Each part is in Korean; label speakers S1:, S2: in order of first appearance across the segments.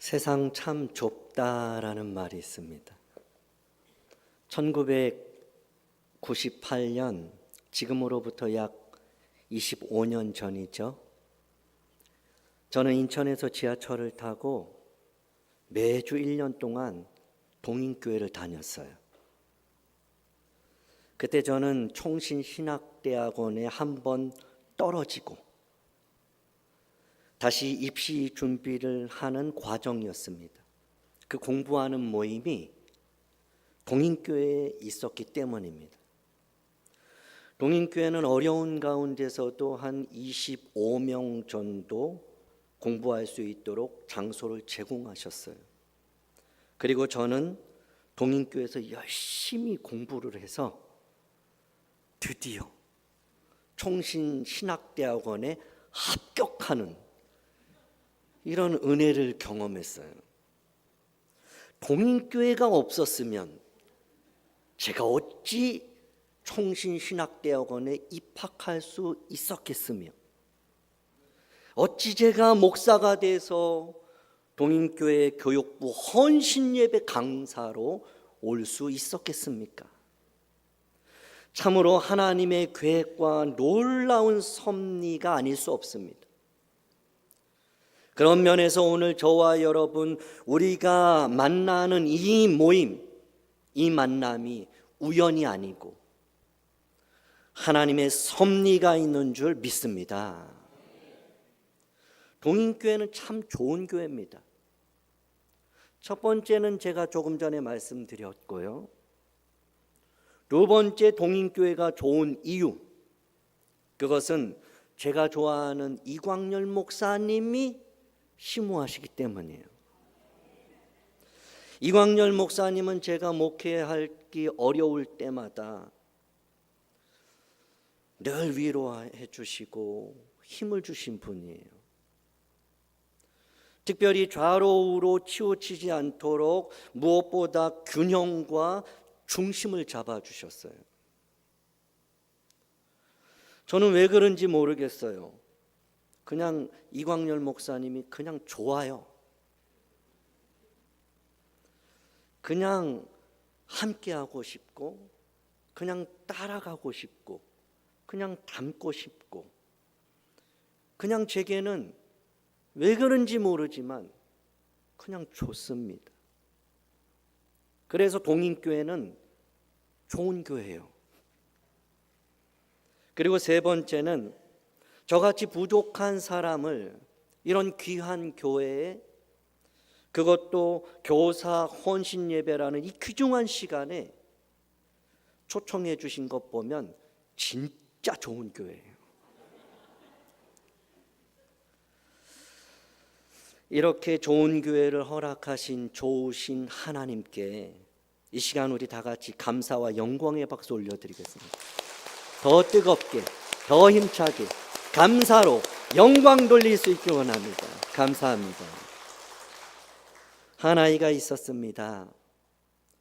S1: 세상 참 좁다라는 말이 있습니다. 1998년, 지금으로부터 약 25년 전이죠. 저는 인천에서 지하철을 타고 매주 1년 동안 동인교회를 다녔어요. 그때 저는 총신신학대학원에 한 번 떨어지고 다시 입시 준비를 하는 과정이었습니다. 그 공부하는 모임이 동인교회에 있었기 때문입니다. 동인교회는 어려운 가운데서도 한 25명 정도 공부할 수 있도록 장소를 제공하셨어요. 그리고 저는 동인교회에서 열심히 공부를 해서 드디어 총신신학대학원에 합격하는 이런 은혜를 경험했어요. 동인교회가 없었으면 제가 어찌 총신신학대학원에 입학할 수 있었겠으며, 어찌 제가 목사가 돼서 동인교회 교육부 헌신예배 강사로 올 수 있었겠습니까? 참으로 하나님의 계획과 놀라운 섭리가 아닐 수 없습니다. 그런 면에서 오늘 저와 여러분, 우리가 만나는 이 모임, 이 만남이 우연이 아니고 하나님의 섭리가 있는 줄 믿습니다. 동인교회는 참 좋은 교회입니다. 첫 번째는 제가 조금 전에 말씀드렸고요. 두 번째, 동인교회가 좋은 이유, 그것은 제가 좋아하는 이광열 목사님이 심우하시기 때문이에요. 이광열 목사님은 제가 목회하기 어려울 때마다 늘 위로해 주시고 힘을 주신 분이에요. 특별히 좌로 우로 치우치지 않도록 무엇보다 균형과 중심을 잡아주셨어요. 저는 왜 그런지 모르겠어요. 그냥 이광열 목사님이 그냥 좋아요. 그냥 함께하고 싶고, 그냥 따라가고 싶고, 그냥 닮고 싶고, 그냥 제게는 왜 그런지 모르지만 그냥 좋습니다. 그래서 동인교회는 좋은 교회예요. 그리고 세 번째는 저같이 부족한 사람을 이런 귀한 교회에, 그것도 교사 헌신 예배라는 이 귀중한 시간에 초청해 주신 것 보면 진짜 좋은 교회예요. 이렇게 좋은 교회를 허락하신 좋으신 하나님께 이 시간 우리 다 같이 감사와 영광의 박수 올려드리겠습니다. 더 뜨겁게, 더 힘차게 감사로 영광 돌릴 수 있기 원합니다. 감사합니다. 한 아이가 있었습니다.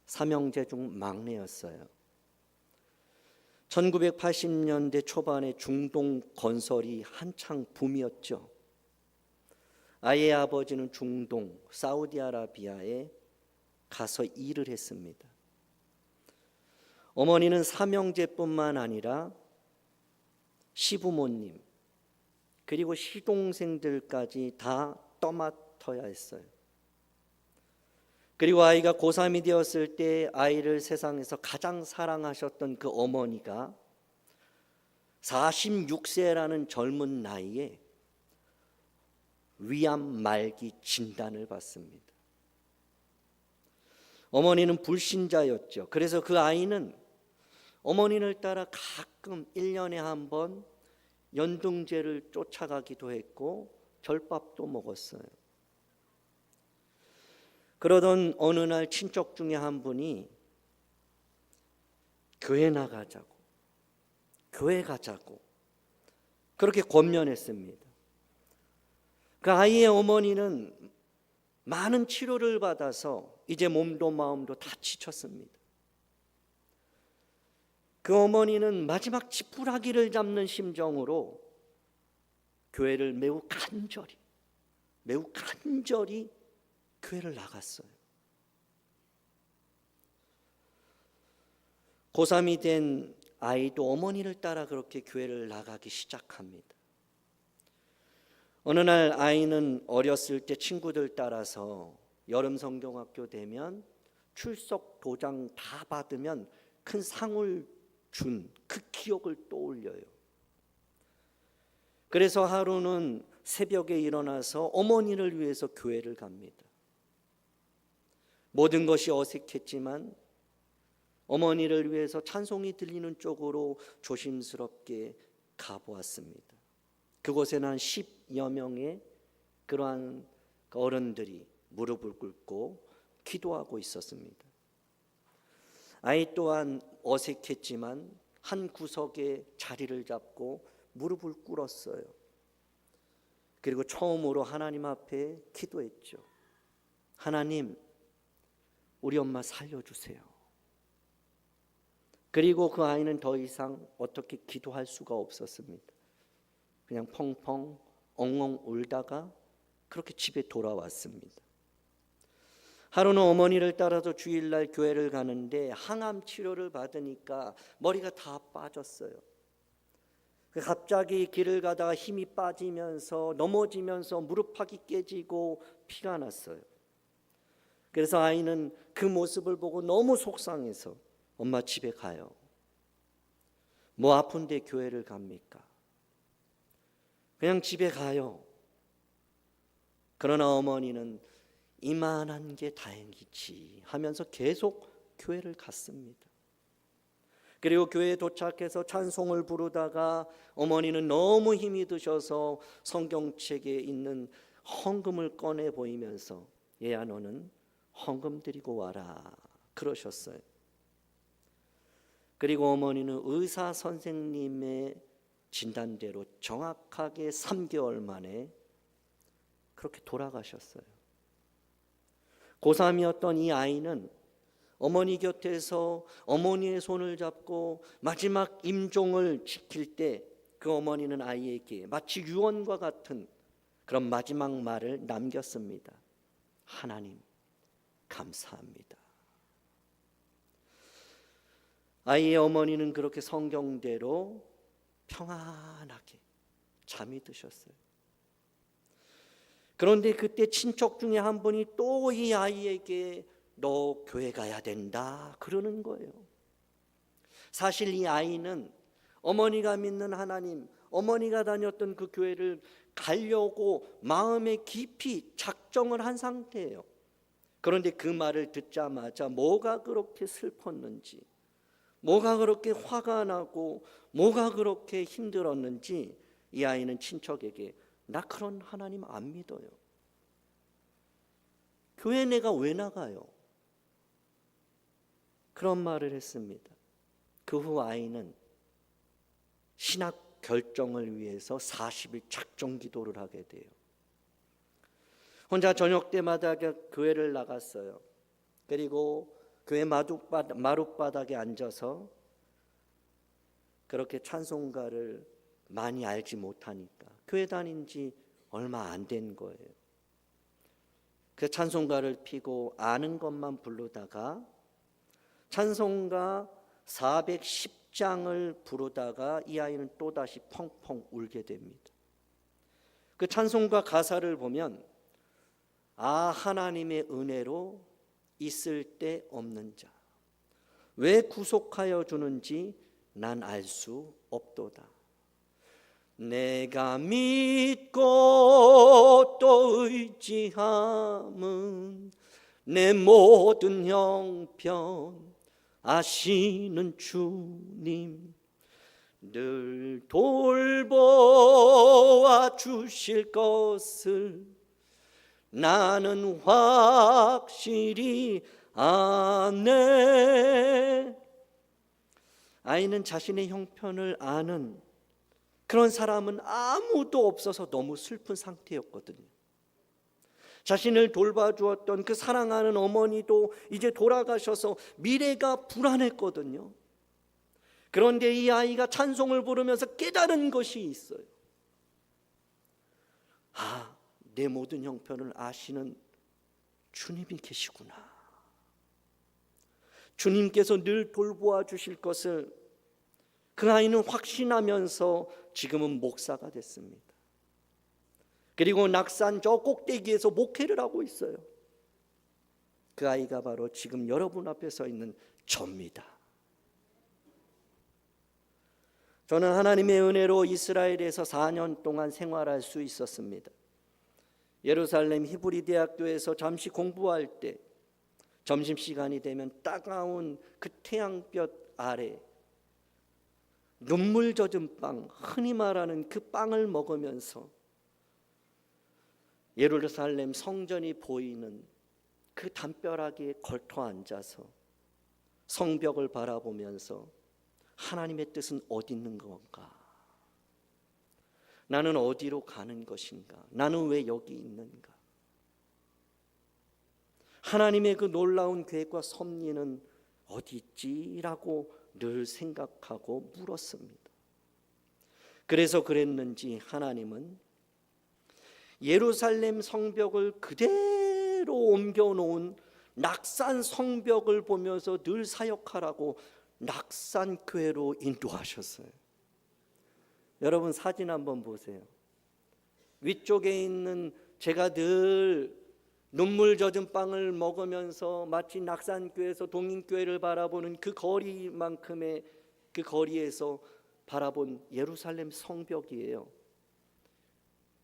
S1: 삼형제 중 막내였어요. 1980년대 초반에 중동 건설이 한창 붐이었죠. 아이의 아버지는 중동 사우디아라비아에 가서 일을 했습니다. 어머니는 삼형제뿐만 아니라 시부모님 그리고 시동생들까지 다 떠맡아야 했어요. 그리고 아이가 고3이 되었을 때 아이를 세상에서 가장 사랑하셨던 그 어머니가 46세라는 젊은 나이에 위암 말기 진단을 받습니다. 어머니는 불신자였죠. 그래서 그 아이는 어머니를 따라 가끔 1년에 한 번 연등제를 쫓아가기도 했고 절밥도 먹었어요. 그러던 어느 날 친척 중에 한 분이 교회 나가자고, 교회 가자고 그렇게 권면했습니다. 그 아이의 어머니는 많은 치료를 받아서 이제 몸도 마음도 다 지쳤습니다. 그 어머니는 마지막 지푸라기를 잡는 심정으로 교회를 매우 간절히 교회를 나갔어요. 고3이 된 아이도 어머니를 따라 그렇게 교회를 나가기 시작합니다. 어느 날 아이는 어렸을 때 친구들 따라서 여름 성경학교 되면 출석 도장 다 받으면 큰 상을 준 그 기억을 떠올려요. 그래서 하루는 새벽에 일어나서 어머니를 위해서 교회를 갑니다. 모든 것이 어색했지만 어머니를 위해서 찬송이 들리는 쪽으로 조심스럽게 가보았습니다. 그곳에는 한 10여 명의 그러한 어른들이 무릎을 꿇고 기도하고 있었습니다. 아이 또한 어색했지만 한 구석에 자리를 잡고 무릎을 꿇었어요. 그리고 처음으로 하나님 앞에 기도했죠. 하나님, 우리 엄마 살려주세요. 그리고 그 아이는 더 이상 어떻게 기도할 수가 없었습니다. 그냥 펑펑 엉엉 울다가 그렇게 집에 돌아왔습니다. 하루는 어머니를 따라서 주일날 교회를 가는데 항암 치료를 받으니까 머리가 다 빠졌어요. 갑자기 길을 가다가 힘이 빠지면서 넘어지면서 무릎팍이 깨지고 피가 났어요. 그래서 아이는 그 모습을 보고 너무 속상해서 엄마 집에 가요. 뭐 아픈데 교회를 갑니까? 그냥 집에 가요. 그러나 어머니는 이만한 게 다행이지 하면서 계속 교회를 갔습니다. 그리고 교회에 도착해서 찬송을 부르다가 어머니는 너무 힘이 드셔서 성경책에 있는 헌금을 꺼내 보이면서 얘야 너는 헌금 드리고 와라 그러셨어요. 그리고 어머니는 의사 선생님의 진단대로 정확하게 3개월 만에 그렇게 돌아가셨어요. 고3이었던 이 아이는 어머니 곁에서 어머니의 손을 잡고 마지막 임종을 지킬 때 그 어머니는 아이에게 마치 유언과 같은 그런 마지막 말을 남겼습니다. 하나님 감사합니다. 아이의 어머니는 그렇게 성경대로 평안하게 잠이 드셨어요. 그런데 그때 친척 중에 한 분이 또 이 아이에게 너 교회 가야 된다 그러는 거예요. 사실 이 아이는 어머니가 믿는 하나님, 어머니가 다녔던 그 교회를 가려고 마음에 깊이 작정을 한 상태예요. 그런데 그 말을 듣자마자 뭐가 그렇게 슬펐는지, 뭐가 그렇게 화가 나고 뭐가 그렇게 힘들었는지 이 아이는 친척에게 나 그런 하나님 안 믿어요. 교회 내가 왜 나가요? 그런 말을 했습니다. 그 후 아이는 신학 결정을 위해서 40일 작정 기도를 하게 돼요. 혼자 저녁 때마다 교회를 나갔어요. 그리고 교회 마룻바닥에 앉아서 그렇게 찬송가를 많이 알지 못하니까 교회 다닌 지 얼마 안 된 거예요. 그 찬송가를 피고 아는 것만 부르다가 찬송가 410장을 부르다가 이 아이는 또다시 펑펑 울게 됩니다. 그 찬송가 가사를 보면 하나님의 은혜로 있을 데 없는 자 왜 구속하여 주는지 난 알 수 없도다. 내가 믿고 또 의지함은 내 모든 형편 아시는 주님 늘 돌보아 주실 것을 나는 확실히 아네. 아이는 자신의 형편을 아는 그런 사람은 아무도 없어서 너무 슬픈 상태였거든요. 자신을 돌봐주었던 그 사랑하는 어머니도 이제 돌아가셔서 미래가 불안했거든요. 그런데 이 아이가 찬송을 부르면서 깨달은 것이 있어요. 내 모든 형편을 아시는 주님이 계시구나. 주님께서 늘 돌보아 주실 것을 그 아이는 확신하면서 지금은 목사가 됐습니다. 그리고 낙산 저 꼭대기에서 목회를 하고 있어요. 그 아이가 바로 지금 여러분 앞에 서 있는 저입니다. 저는 하나님의 은혜로 이스라엘에서 4년 동안 생활할 수 있었습니다. 예루살렘 히브리 대학교에서 잠시 공부할 때 점심시간이 되면 따가운 그 태양볕 아래 눈물 젖은 빵, 흔히 말하는 그 빵을 먹으면서 예루살렘 성전이 보이는 그 담벼락에 걸터 앉아서 성벽을 바라보면서 하나님의 뜻은 어디 있는 건가? 나는 어디로 가는 것인가? 나는 왜 여기 있는가? 하나님의 그 놀라운 계획과 섭리는 어디 있지라고 늘 생각하고 물었습니다. 그래서 그랬는지 하나님은 예루살렘 성벽을 그대로 옮겨놓은 낙산 성벽을 보면서 늘 사역하라고 낙산교회로 인도하셨어요. 여러분 사진 한번 보세요. 위쪽에 있는 제가 늘 눈물 젖은 빵을 먹으면서 마치 낙산교회에서 동인교회를 바라보는 그 거리만큼의 그 거리에서 바라본 예루살렘 성벽이에요.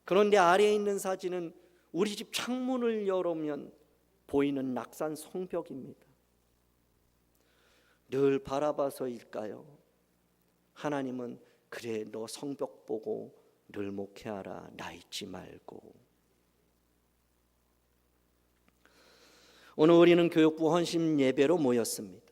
S1: 그런데 아래에 있는 사진은 우리 집 창문을 열으면 보이는 낙산 성벽입니다. 늘 바라봐서일까요? 하나님은 그래 너 성벽 보고 늘 목회하라, 나 잊지 말고. 오늘 우리는 교육부 헌신 예배로 모였습니다.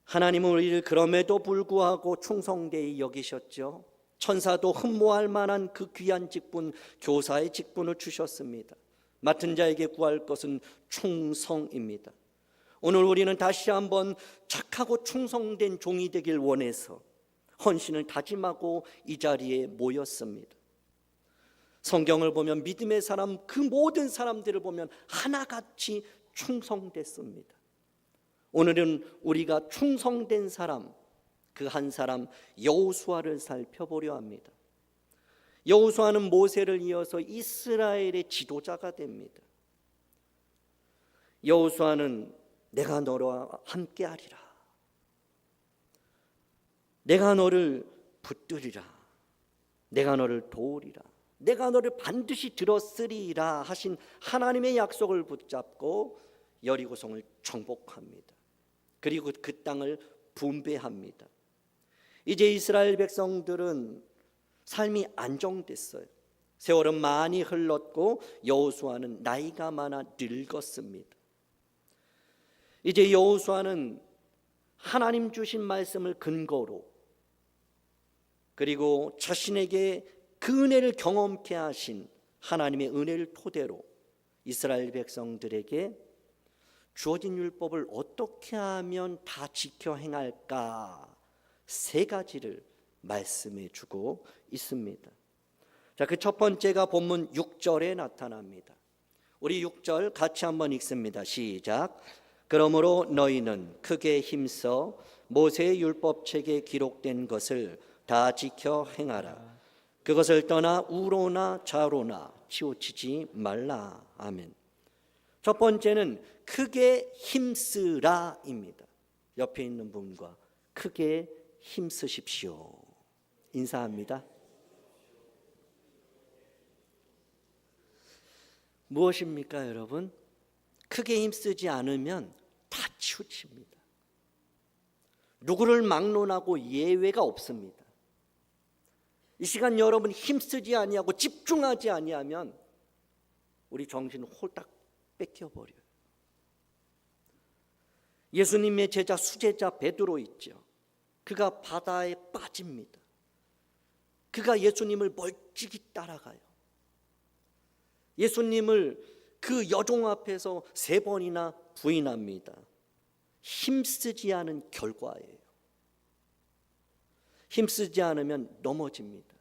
S1: 하나님은 우리를 그럼에도 불구하고 충성되이 여기셨죠. 천사도 흠모할 만한 그 귀한 직분, 교사의 직분을 주셨습니다. 맡은 자에게 구할 것은 충성입니다. 오늘 우리는 다시 한번 착하고 충성된 종이 되길 원해서 헌신을 다짐하고 이 자리에 모였습니다. 성경을 보면 믿음의 사람, 그 모든 사람들을 보면 하나같이 충성됐습니다. 오늘은 우리가 충성된 사람, 그 한 사람 여호수아를 살펴보려 합니다. 여호수아는 모세를 이어서 이스라엘의 지도자가 됩니다. 여호수아는 내가 너와 함께하리라, 내가 너를 붙들리라, 내가 너를 도우리라, 내가 너를 반드시 들었으리라 하신 하나님의 약속을 붙잡고 여리고성을 정복합니다. 그리고 그 땅을 분배합니다. 이제 이스라엘 백성들은 삶이 안정됐어요. 세월은 많이 흘렀고 여호수아는 나이가 많아 늙었습니다. 이제 여호수아는 하나님 주신 말씀을 근거로, 그리고 자신에게 그 은혜를 경험케 하신 하나님의 은혜를 토대로 이스라엘 백성들에게 주어진 율법을 어떻게 하면 다 지켜 행할까, 세 가지를 말씀해 주고 있습니다. 자, 그 첫 번째가 본문 6절에 나타납니다. 우리 6절 같이 한번 읽습니다. 시작. 그러므로 너희는 크게 힘써 모세의 율법책에 기록된 것을 다 지켜 행하라. 그것을 떠나 우로나 좌로나 치우치지 말라. 아멘. 첫 번째는 크게 힘쓰라입니다. 옆에 있는 분과 크게 힘쓰십시오. 인사합니다. 무엇입니까, 여러분? 크게 힘쓰지 않으면 다 치우칩니다. 누구를 막론하고 예외가 없습니다. 이 시간 여러분 힘쓰지 아니하고 집중하지 아니하면 우리 정신을 홀딱 뺏겨버려요. 예수님의 제자 수제자 베드로 있죠. 그가 바다에 빠집니다. 그가 예수님을 멀찍이 따라가요. 예수님을 그 여종 앞에서 3번이나 부인합니다. 힘쓰지 않은 결과예요. 힘쓰지 않으면 넘어집니다.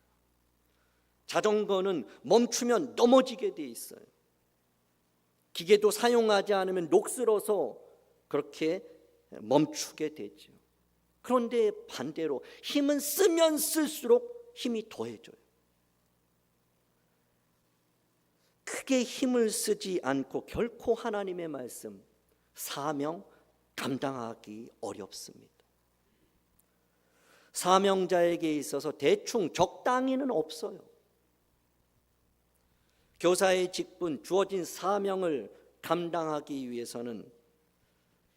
S1: 자전거는 멈추면 넘어지게 돼 있어요. 기계도 사용하지 않으면 녹슬어서 그렇게 멈추게 되죠. 그런데 반대로 힘은 쓰면 쓸수록 힘이 더해져요. 크게 힘을 쓰지 않고 결코 하나님의 말씀, 사명 감당하기 어렵습니다. 사명자에게 있어서 대충 적당히는 없어요. 교사의 직분, 주어진 사명을 감당하기 위해서는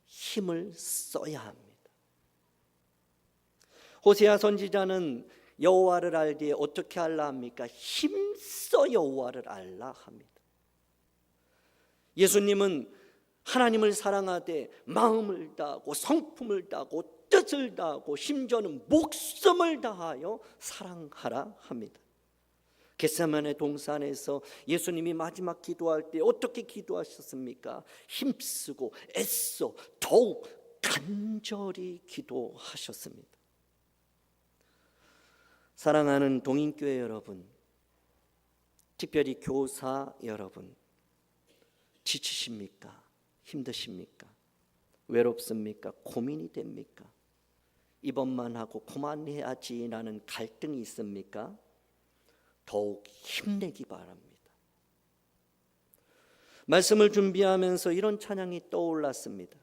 S1: 힘을 써야 합니다. 호세아 선지자는 여호와를 알기에 어떻게 알라 합니까? 힘써 여호와를 알라 합니다. 예수님은 하나님을 사랑하되 마음을 다하고 성품을 다하고 뜻을 다하고 심지어는 목숨을 다하여 사랑하라 합니다. 겟세마네 동산에서 예수님이 마지막 기도할 때 어떻게 기도하셨습니까? 힘쓰고 애써 더욱 간절히 기도하셨습니다. 사랑하는 동인교회 여러분, 특별히 교사 여러분, 지치십니까? 힘드십니까? 외롭습니까? 고민이 됩니까? 이번만 하고 그만해야지라는 갈등이 있습니까? 더욱 힘내기 바랍니다. 말씀을 준비하면서 이런 찬양이 떠올랐습니다.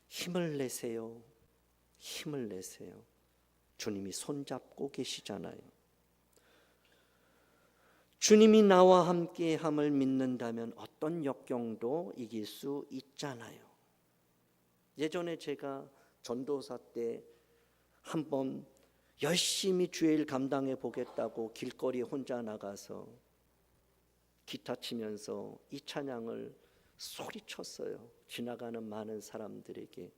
S1: 힘을 내세요. 힘을 내세요. 주님이 손잡고 계시잖아요. 주님이 나와 함께함을 믿는다면 어떤 역경도 이길 수 있잖아요. 예전에 제가 전도사 때 한번 열심히 주의 일 감당해 보겠다고 길거리에 혼자 나가서 기타 치면서 이 찬양을 소리쳤어요. 지나가는 많은 사람들에게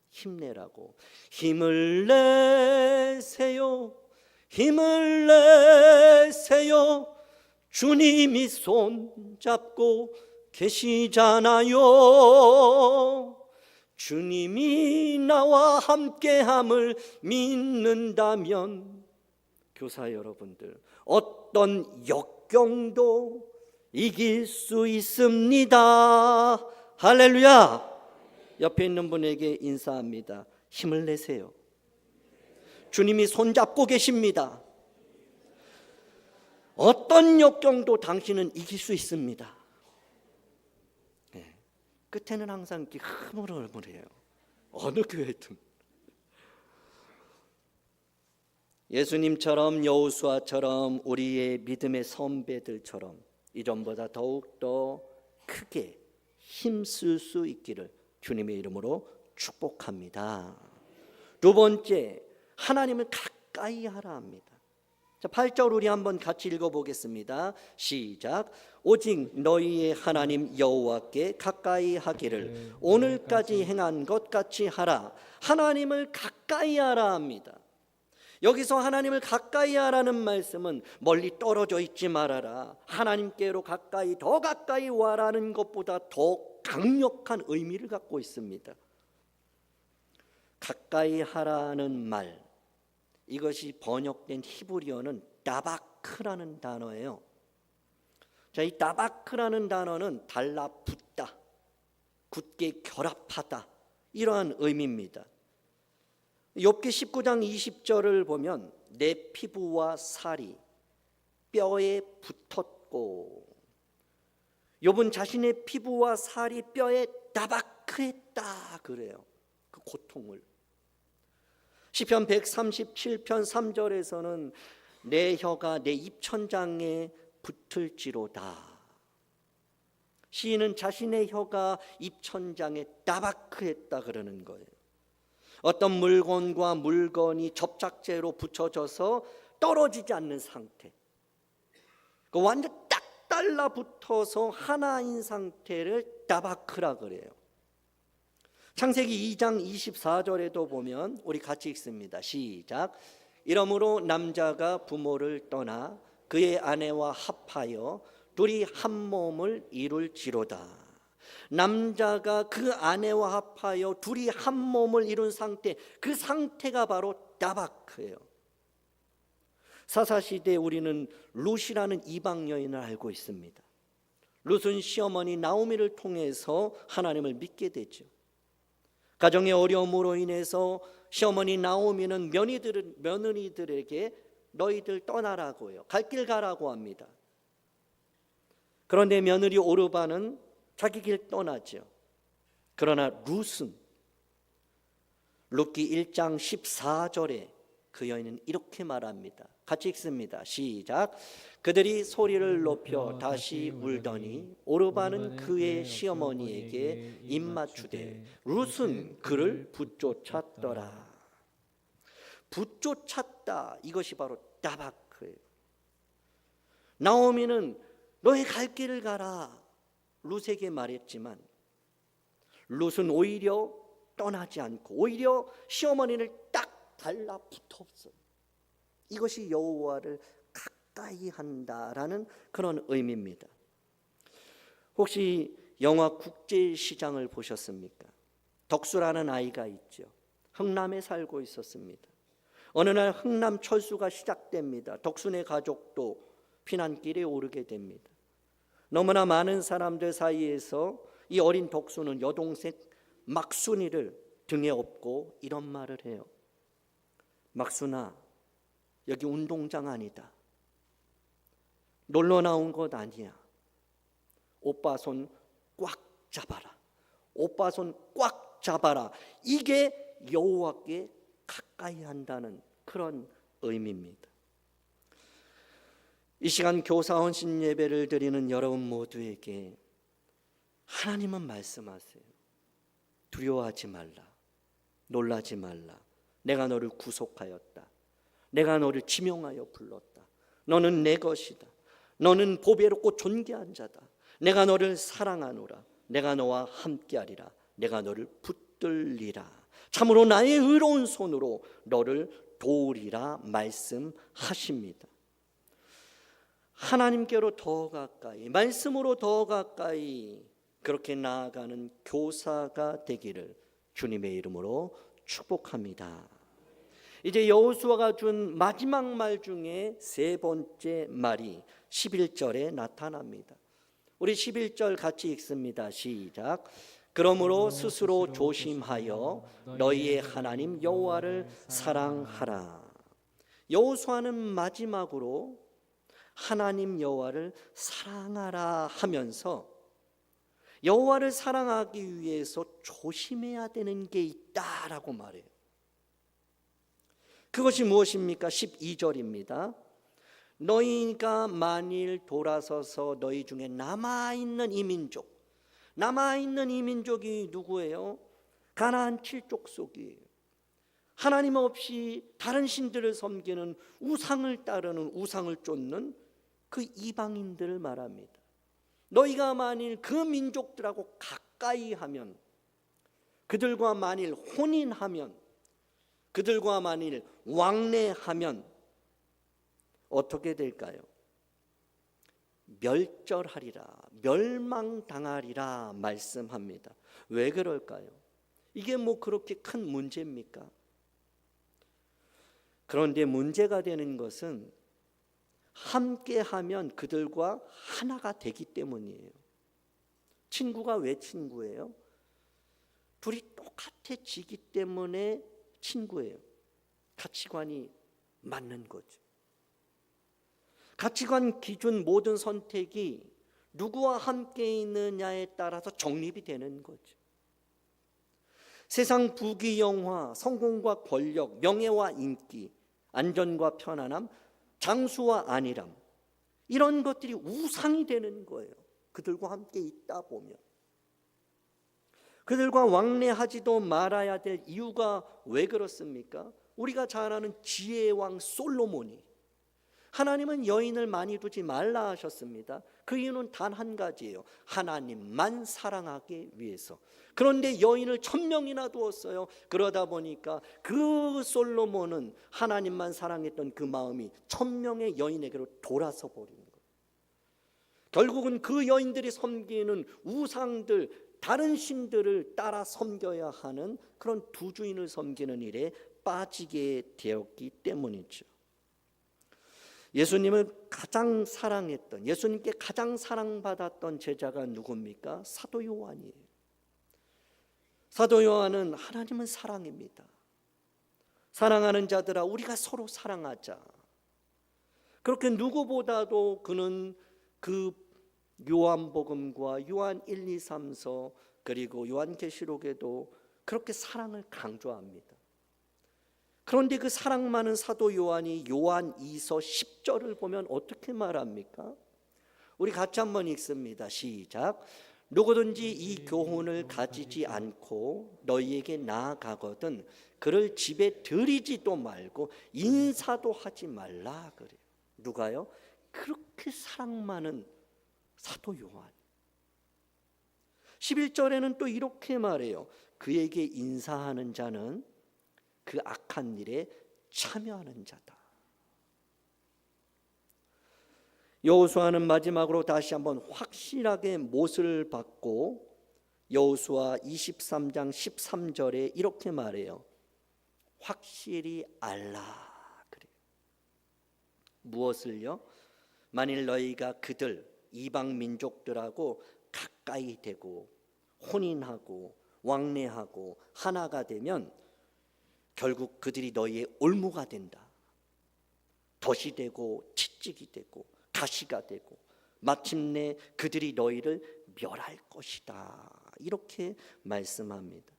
S1: 힘내라고. 힘을 내세요. 힘을 내세요. 주님이 손잡고 계시잖아요. 주님이 나와 함께함을 믿는다면 교사 여러분들 어떤 역경도 이길 수 있습니다. 할렐루야. 옆에 있는 분에게 인사합니다. 힘을 내세요. 주님이 손잡고 계십니다. 어떤 역경도 당신은 이길 수 있습니다. 네. 끝에는 항상 이렇게 흐물흐물해요. 어느 교회든. 예수님처럼 여호수아처럼 우리의 믿음의 선배들처럼 이전보다 더욱더 크게 힘쓸 수 있기를 주님의 이름으로 축복합니다. 두 번째, 하나님을 가까이 하라 합니다. 자, 8절 우리 한번 같이 읽어보겠습니다. 시작. 오직 너희의 하나님 여호와께 가까이 하기를 오늘까지 행한 것 같이 하라. 하나님을 가까이 하라 합니다. 여기서 하나님을 가까이 하라는 말씀은 멀리 떨어져 있지 말아라, 하나님께로 가까이 더 가까이 와라는 것보다 더 강력한 의미를 갖고 있습니다. 가까이 하라는 말, 이것이 번역된 히브리어는 다바크라는 단어예요. 자, 이 다바크라는 단어는 달라붙다, 굳게 결합하다, 이러한 의미입니다. 욥기 19장 20절을 보면 내 피부와 살이 뼈에 붙었고, 욥은 자신의 피부와 살이 뼈에 다바크했다 그래요. 그 고통을. 시편 137편 3절에서는 내 혀가 내 입천장에 붙을지로다. 시인은 자신의 혀가 입천장에 따바크했다 그러는 거예요. 어떤 물건과 물건이 접착제로 붙여져서 떨어지지 않는 상태, 완전 딱 달라붙어서 하나인 상태를 따바크라 그래요. 창세기 2장 24절에도 보면 우리 같이 읽습니다. 시작. 이러므로 남자가 부모를 떠나 그의 아내와 합하여 둘이 한 몸을 이룰지로다. 남자가 그 아내와 합하여 둘이 한 몸을 이룬 상태, 그 상태가 바로 다바크예요. 사사시대에 우리는 룻이라는 이방 여인을 알고 있습니다. 룻은 시어머니 나오미를 통해서 하나님을 믿게 되죠. 가정의 어려움으로 인해서 시어머니 나오미는 며느리들에게 너희들 떠나라고요. 갈 길 가라고 합니다. 그런데 며느리 오르바는 자기 길 떠나죠. 그러나 룻은 룻기 1장 14절에 그 여인은 이렇게 말합니다. 같이 읽습니다. 시작. 그들이 소리를 높여 다시 울더니 오르바는 그의 시어머니에게 입맞추되 룻은 그를 붙쫓았더라. 붙쫓았다, 이것이 바로 따바크예요. 나오미는 너의 갈 길을 가라 룻에게 말했지만 룻은 오히려 떠나지 않고 오히려 시어머니를 딱 달라붙었어요. 이것이 여호와를 가까이 한다라는 그런 의미입니다. 혹시 영화 국제시장을 보셨습니까? 덕수라는 아이가 있죠. 흥남에 살고 있었습니다. 어느 날 흥남 철수가 시작됩니다. 덕수네 가족도 피난길에 오르게 됩니다. 너무나 많은 사람들 사이에서 이 어린 덕수는 여동생 막순이를 등에 업고 이런 말을 해요. 막순아, 여기 운동장 아니다. 놀러 나온 것 아니야. 오빠 손 꽉 잡아라. 오빠 손 꽉 잡아라. 이게 여호와께 가까이 한다는 그런 의미입니다. 이 시간 교사 헌신 예배를 드리는 여러분 모두에게 하나님은 말씀하세요. 두려워하지 말라. 놀라지 말라. 내가 너를 구속하였다. 내가 너를 지명하여 불렀다. 너는 내 것이다. 너는 보배롭고 존귀한 자다. 내가 너를 사랑하노라. 내가 너와 함께하리라. 내가 너를 붙들리라. 참으로 나의 의로운 손으로 너를 도우리라 말씀하십니다. 하나님께로 더 가까이, 말씀으로 더 가까이 그렇게 나아가는 교사가 되기를 주님의 이름으로 축복합니다. 이제 여호수아가 준 마지막 말 중에 세 번째 말이 11절에 나타납니다. 우리 11절 같이 읽습니다. 시작. 그러므로 스스로 조심하여 너희의 하나님 여호와를 사랑하라. 여호수아는 마지막으로 하나님 여호와를 사랑하라 하면서 여호와를 사랑하기 위해서 조심해야 되는 게 있다라고 말해요. 그것이 무엇입니까? 12절입니다. 너희가 만일 돌아서서 너희 중에 남아있는 이 민족이 누구예요? 가나안 7족속이에요. 하나님 없이 다른 신들을 섬기는 우상을 따르는 우상을 쫓는 그 이방인들을 말합니다. 너희가 만일 그 민족들하고 가까이 하면, 그들과 만일 혼인하면, 그들과 만일 왕래하면 어떻게 될까요? 멸절하리라, 멸망당하리라 말씀합니다. 왜 그럴까요? 이게 뭐 그렇게 큰 문제입니까? 그런데 문제가 되는 것은 함께하면 그들과 하나가 되기 때문이에요. 친구가 왜 친구예요? 둘이 똑같아지기 때문에 친구예요. 가치관이 맞는 거죠. 가치관 기준 모든 선택이 누구와 함께 있느냐에 따라서 정립이 되는 거죠. 세상 부귀영화, 성공과 권력, 명예와 인기, 안전과 편안함, 장수와 안일함, 이런 것들이 우상이 되는 거예요. 그들과 함께 있다 보면. 그들과 왕래하지도 말아야 될 이유가 왜 그렇습니까? 우리가 잘 아는 지혜의 왕 솔로몬이, 하나님은 여인을 많이 두지 말라 하셨습니다. 그 이유는 단 한 가지예요. 하나님만 사랑하기 위해서. 그런데 여인을 1000명이나 두었어요. 그러다 보니까 그 솔로몬은 하나님만 사랑했던 그 마음이 1000명의 여인에게로 돌아서 버린 거예요. 결국은 그 여인들이 섬기는 우상들, 다른 신들을 따라 섬겨야 하는 그런 두 주인을 섬기는 일에 빠지게 되었기 때문이죠. 예수님을 가장 사랑했던, 예수님께 가장 사랑받았던 제자가 누굽니까? 사도 요한이에요. 사도 요한은 하나님은 사랑입니다. 사랑하는 자들아 우리가 서로 사랑하자. 그렇게 누구보다도 그는 그 요한복음과 요한 1, 2, 3서 그리고 요한계시록에도 그렇게 사랑을 강조합니다. 그런데 그 사랑 많은 사도 요한이 요한 2서 10절을 보면 어떻게 말합니까? 우리 같이 한번 읽습니다. 시작. 누구든지 이 교훈을 가지지 않고 너희에게 나아가거든 그를 집에 들이지도 말고 인사도 하지 말라 그래요. 누가요? 그렇게 사랑 많은 사도 요한. 11절에는 또 이렇게 말해요. 그에게 인사하는 자는 그 악한 일에 참여하는 자다. 여호수아는 마지막으로 다시 한번 확실하게 못을 받고 여호수아 23장 13절에 이렇게 말해요. 확실히 알라 그래요. 무엇을요? 만일 너희가 그들 이방 민족들하고 가까이 되고 혼인하고 왕래하고 하나가 되면 결국 그들이 너희의 올무가 된다. 덫이 되고 채찍이 되고 가시가 되고 마침내 그들이 너희를 멸할 것이다. 이렇게 말씀합니다.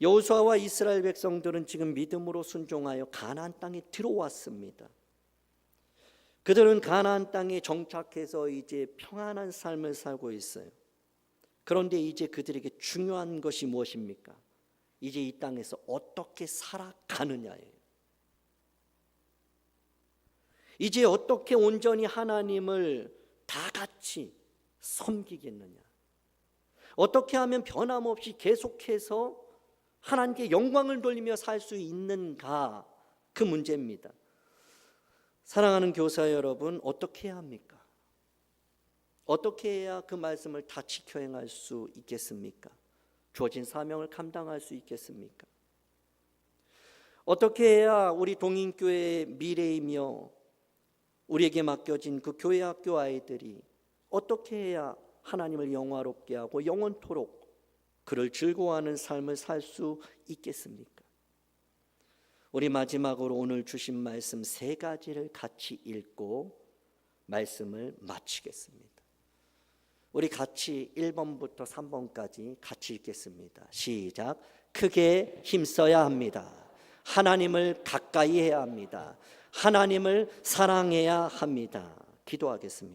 S1: 여호수아와 이스라엘 백성들은 지금 믿음으로 순종하여 가나안 땅에 들어왔습니다. 그들은 가나안 땅에 정착해서 이제 평안한 삶을 살고 있어요. 그런데 이제 그들에게 중요한 것이 무엇입니까? 이제 이 땅에서 어떻게 살아가느냐예요. 이제 어떻게 온전히 하나님을 다 같이 섬기겠느냐? 어떻게 하면 변함없이 계속해서 하나님께 영광을 돌리며 살 수 있는가? 그 문제입니다. 사랑하는 교사 여러분, 어떻게 해야 합니까? 어떻게 해야 그 말씀을 다 지켜 행할 수 있겠습니까? 주어진 사명을 감당할 수 있겠습니까? 어떻게 해야 우리 동인교회의 미래이며 우리에게 맡겨진 그 교회 학교 아이들이 어떻게 해야 하나님을 영화롭게 하고 영원토록 그를 즐거워하는 삶을 살 수 있겠습니까? 우리 마지막으로 오늘 주신 말씀 3가지를 같이 읽고 말씀을 마치겠습니다. 우리 같이 1번부터 3번까지 같이 읽겠습니다. 시작. 크게 힘써야 합니다. 하나님을 가까이 해야 합니다. 하나님을 사랑해야 합니다. 기도하겠습니다.